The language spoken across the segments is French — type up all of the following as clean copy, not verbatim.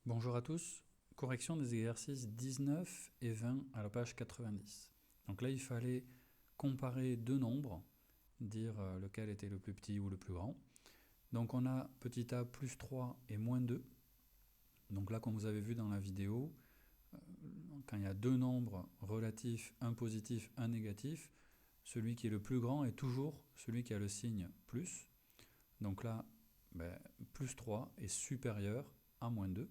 Bonjour à tous, correction des exercices 19 et 20 à la page 90. Donc là, il fallait comparer deux nombres, dire lequel était le plus petit ou le plus grand. Donc on a petit a plus 3 et moins 2. Donc là, comme vous avez vu dans la vidéo, quand il y a deux nombres relatifs, un positif, un négatif, celui qui est le plus grand est toujours celui qui a le signe plus. Donc là, plus 3 est supérieur à moins 2.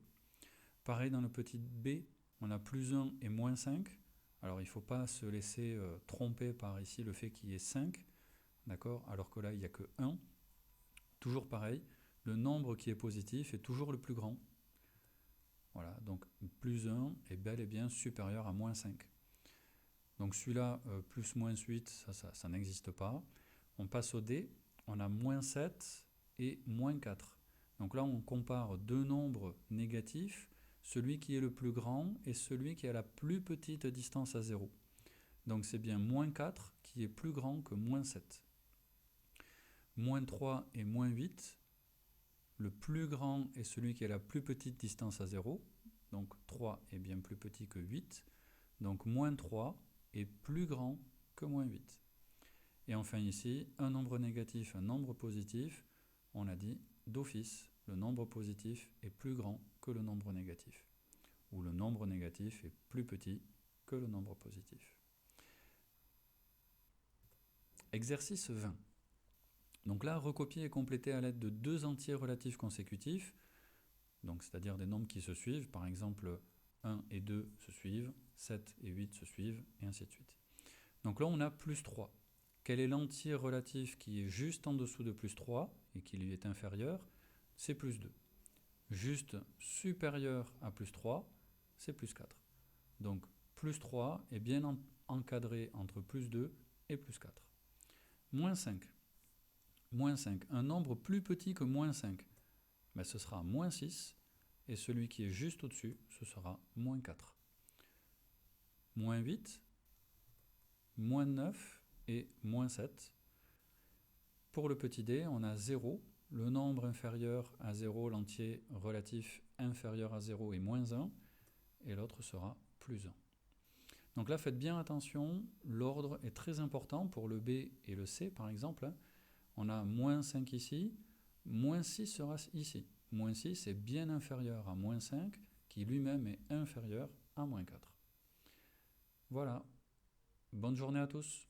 Pareil dans le petit b, on a plus 1 et moins 5. Alors il ne faut pas se laisser tromper par ici le fait qu'il y ait 5, d'accord, alors que là il n'y a que 1. Toujours pareil, le nombre qui est positif est toujours le plus grand. Voilà, donc plus 1 est bel et bien supérieur à moins 5. Donc celui-là, plus moins 8, ça n'existe pas. On passe au d, on a moins 7 et moins 4. Donc là on compare deux nombres négatifs, celui qui est le plus grand et celui qui a la plus petite distance à 0. Donc c'est bien moins 4 qui est plus grand que moins 7. Moins 3 et moins 8, le plus grand est celui qui a la plus petite distance à 0. Donc 3 est bien plus petit que 8. Donc moins 3 est plus grand que moins 8. Et enfin ici, un nombre négatif, un nombre positif, on a dit d'office, le nombre positif est plus grand que le nombre négatif, ou le nombre négatif est plus petit que le nombre positif. Exercice 20. Donc là, recopier et compléter à l'aide de deux entiers relatifs consécutifs, donc c'est-à-dire des nombres qui se suivent, par exemple 1 et 2 se suivent, 7 et 8 se suivent, et ainsi de suite. Donc là, on a plus 3. Quel est l'entier relatif qui est juste en dessous de plus 3 et qui lui est inférieur? C'est plus 2. Juste supérieur à plus 3, c'est plus 4. Donc plus 3 est bien encadré entre plus 2 et plus 4. Moins 5. Moins 5, un nombre plus petit que moins 5, ce sera moins 6, et celui qui est juste au-dessus, ce sera moins 4. Moins 8, moins 9 et moins 7. Pour le petit d, on a 0, le nombre inférieur à 0, l'entier relatif inférieur à 0 est moins 1, et l'autre sera plus 1. Donc là, faites bien attention, l'ordre est très important pour le b et le c par exemple. On a moins 5 ici, moins 6 sera ici. Moins 6 est bien inférieur à moins 5, qui lui-même est inférieur à moins 4. Voilà. Bonne journée à tous.